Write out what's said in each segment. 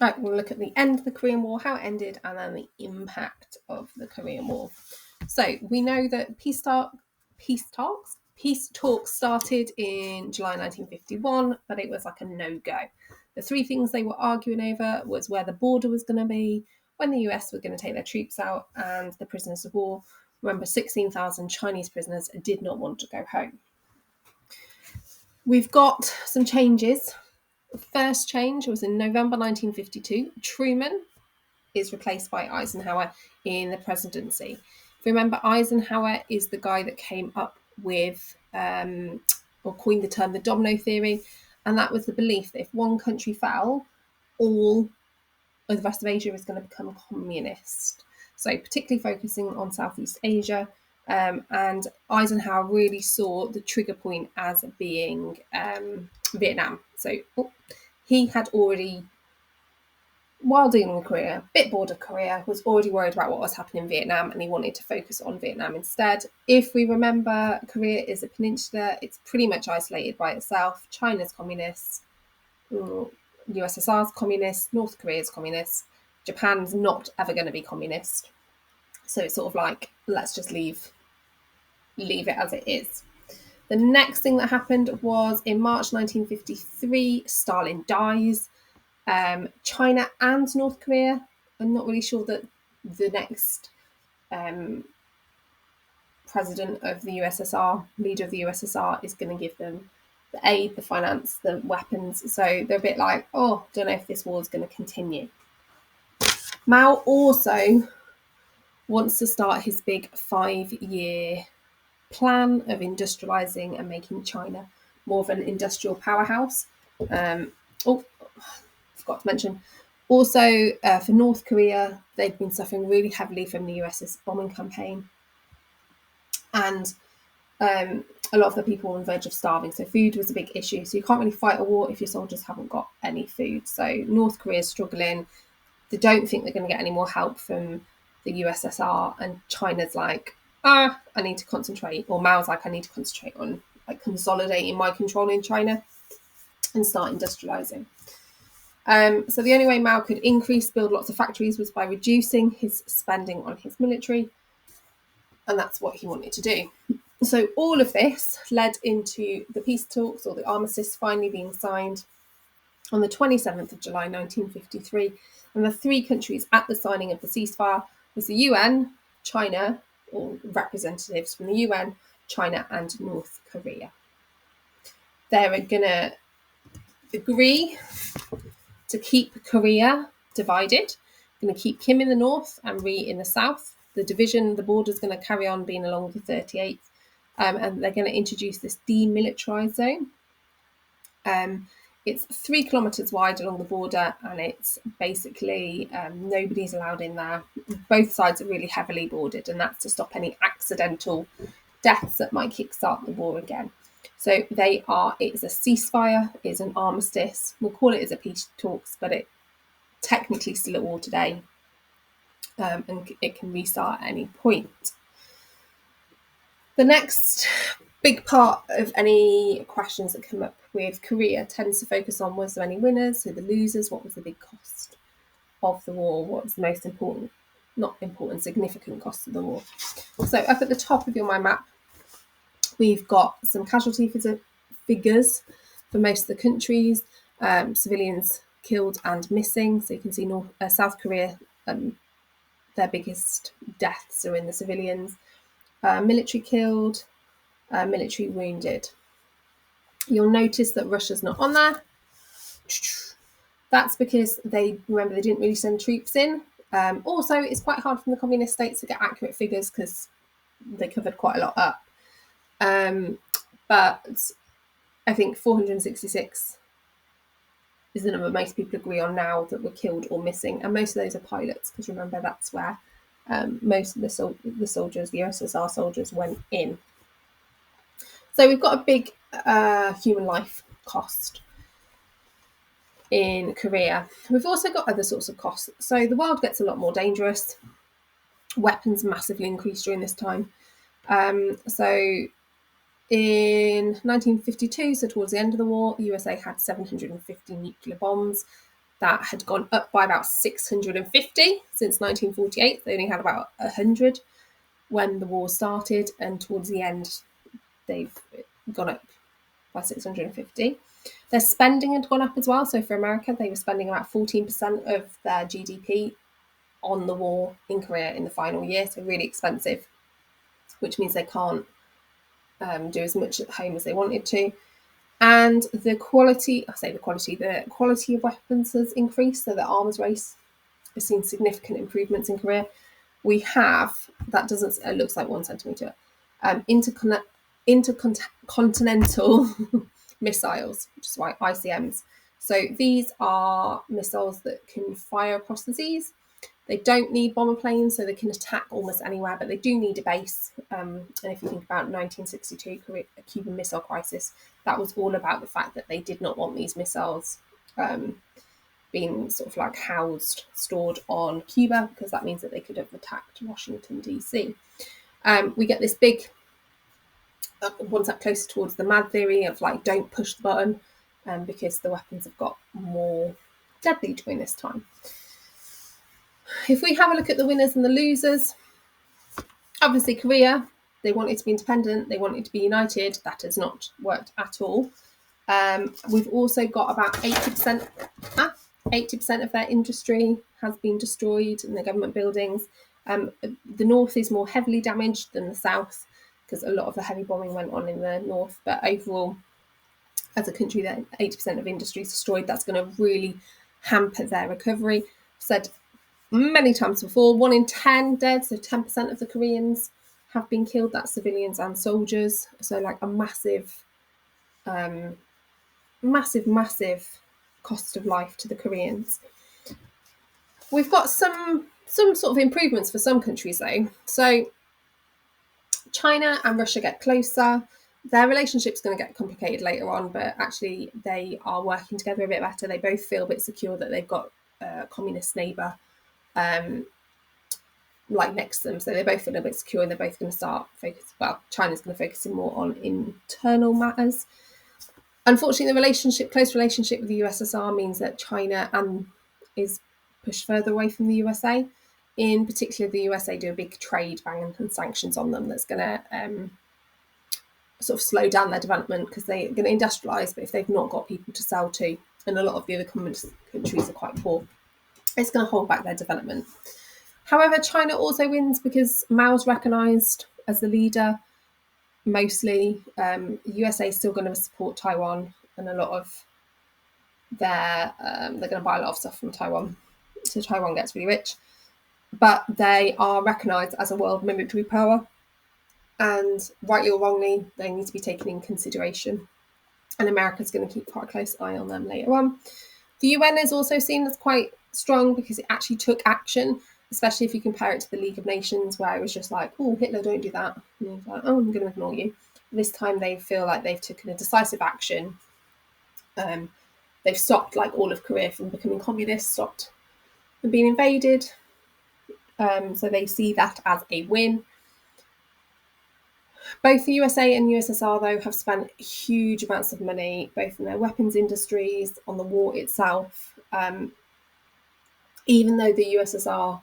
Right, we'll look at the end of the Korean War, how it ended, and then the impact of the Korean War. So we know that peace talks started in July 1951, but it was like a no-go. The three things they were arguing over was where the border was going to be, when the US were going to take their troops out, and the prisoners of war. Remember, 16,000 Chinese prisoners did not want to go home. We've got some changes. The first change was in November 1952. Truman is replaced by Eisenhower in the presidency. If you remember, Eisenhower is the guy that came up with or coined the term the domino theory, and that was the belief that if one country fell, all of the rest of Asia was going to become communist. So particularly focusing on Southeast Asia, and Eisenhower really saw the trigger point as being Vietnam. So he had already, while dealing with Korea, a bit bored of Korea, was already worried about what was happening in Vietnam, and he wanted to focus on Vietnam instead. If we remember, Korea is a peninsula. It's pretty much isolated by itself. China's communist, USSR's communist, North Korea's communist, Japan's not ever going to be communist. So it's sort of like, let's just leave it as it is. The next thing that happened was in March 1953, Stalin dies. China and North Korea, I'm not really sure that the next president of the USSR, leader of the USSR, is going to give them the aid, the finance, the weapons. So they're a bit like, oh, don't know if this war is going to continue. Mao also wants to start his big 5-year plan of industrializing and making China more of an industrial powerhouse. Forgot to mention, also for North Korea, they've been suffering really heavily from the US's bombing campaign, and a lot of the people were on the verge of starving, so food was a big issue. So you can't really fight a war if your soldiers haven't got any food. So North Korea is struggling. They don't think they're going to get any more help from the USSR, and China's like, I need to concentrate, or Mao's like, I need to concentrate on like consolidating my control in China and start industrializing. So the only way Mao could build lots of factories was by reducing his spending on his military, and that's what he wanted to do. So all of this led into the peace talks, or the armistice, finally being signed on the 27th of July 1953, and the three countries at the signing of the ceasefire was the UN, China, or representatives from the UN, China, and North Korea. They're going to agree to keep Korea divided, going to keep Kim in the north and Ri in the south. The division, the border is going to carry on being along the 38th, and they're going to introduce this demilitarized zone. It's 3 kilometers wide along the border, and it's basically nobody's allowed in there. Both sides are really heavily bordered, and that's to stop any accidental deaths that might kickstart the war again. So it's a ceasefire, it's an armistice. We'll call it as a peace talks, but it technically still at war today, and it can restart at any point. The next big part of any questions that come up with Korea tends to focus on, was there any winners, who the losers, what was the big cost of the war, what was the most significant cost of the war. So up at the top of your mind map, we've got some casualty figures for most of the countries, civilians killed and missing. So you can see South Korea, their biggest deaths are in the civilians. Military killed, military wounded. You'll notice that Russia's not on there. That's because they didn't really send troops in. Also, it's quite hard from the communist states to get accurate figures because they covered quite a lot up. But I think 466 is the number most people agree on now that were killed or missing, and most of those are pilots, because remember that's where most of the soldiers, the USSR soldiers, went in. So we've got a big human life cost in Korea. We've also got other sorts of costs. So the world gets a lot more dangerous. Weapons massively increased during this time. So in 1952, so towards the end of the war, the USA had 750 nuclear bombs. that had gone up by about 650 since 1948. They only had about 100 when the war started, and towards the end, they've gone up by 650. Their spending had gone up as well. So for America, they were spending about 14% of their GDP on the war in Korea in the final year. So really expensive, which means they can't do as much at home as they wanted to. And the quality of weapons has increased. So the arms race has seen significant improvements in Korea. We have, that doesn't, it looks like 1 centimetre, intercontinental missiles, which is why ICMs. So these are missiles that can fire across the seas. They don't need bomber planes, so they can attack almost anywhere, but they do need a base. And if you think about 1962 Cuban Missile Crisis, that was all about the fact that they did not want these missiles being sort of like stored on Cuba, because that means that they could have attacked Washington, D.C. We get this big, one step closer towards the mad theory of like, don't push the button, because the weapons have got more deadly during this time. If we have a look at the winners and the losers, obviously Korea, they wanted to be independent, they wanted to be united. That has not worked at all. We've also got about 80% of their industry has been destroyed in the government buildings. The north is more heavily damaged than the south, because a lot of the heavy bombing went on in the north. But overall, as a country, that 80% of industry is destroyed. That's going to really hamper their recovery. I've said many times before, 1 in 10 dead, so 10% of the Koreans have been killed. That's civilians and soldiers. So like a massive cost of life to the Koreans. We've got some sort of improvements for some countries though. So China and Russia get closer. Their relationship's going to get complicated later on, but actually they are working together a bit better. They both feel a bit secure that they've got a communist neighbour like next to them. So they both feel a bit secure, and they're both going to start China's going to focus more on internal matters. Unfortunately, the close relationship with the USSR means that China is pushed further away from the USA. In particular, the USA do a big trade ban and sanctions on them that's going to sort of slow down their development, because they're going to industrialise, but if they've not got people to sell to, and a lot of the other communist countries are quite poor, it's going to hold back their development. However, China also wins because Mao's recognised as the leader. Mostly, USA is still going to support Taiwan, and a lot of they're going to buy a lot of stuff from Taiwan, so Taiwan gets really rich. But they are recognised as a world military power, and rightly or wrongly, they need to be taken in consideration. And America's going to keep quite a close eye on them later on. The UN is also seen as quite strong because it actually took action, especially if you compare it to the League of Nations, where it was just like, oh, Hitler, don't do that. And he was like, oh, I'm going to ignore you. This time they feel like they've taken a decisive action. They've stopped like all of Korea from becoming communist, stopped them being invaded. So they see that as a win. Both the USA and USSR, though, have spent huge amounts of money, both in their weapons industries, on the war itself. Even though the USSR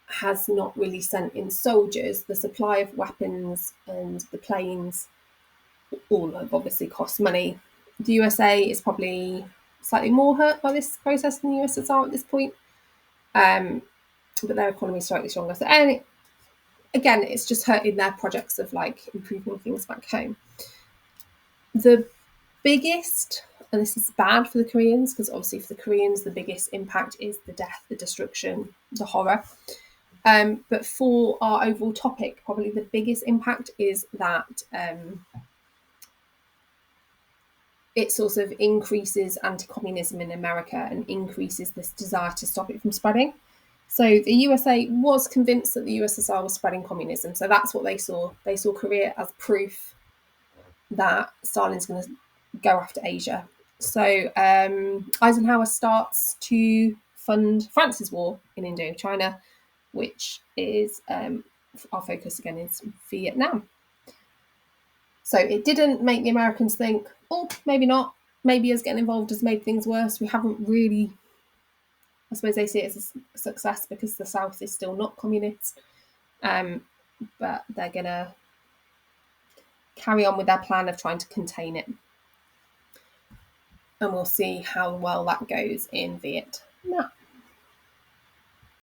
has not really sent in soldiers, the supply of weapons and the planes all have obviously cost money. The USA is probably slightly more hurt by this process than the USSR at this point, but their economy is slightly stronger. So, and again, it's just hurting their projects of like improving things back home. The biggest, and this is bad for the Koreans, because obviously for the Koreans the biggest impact is the death, the destruction, the horror. But for our overall topic, probably the biggest impact is that it sort of increases anti-communism in America and increases this desire to stop it from spreading. So the USA was convinced that the USSR was spreading communism. So that's what they saw. They saw Korea as proof that Stalin's going to go after Asia. So Eisenhower starts to fund France's war in Indochina, which is our focus again is Vietnam. So it didn't make the Americans think, oh, maybe not. Maybe us getting involved has made things worse. We haven't really I suppose they see it as a success because the South is still not communist, but they're going to carry on with their plan of trying to contain it. And we'll see how well that goes in Vietnam.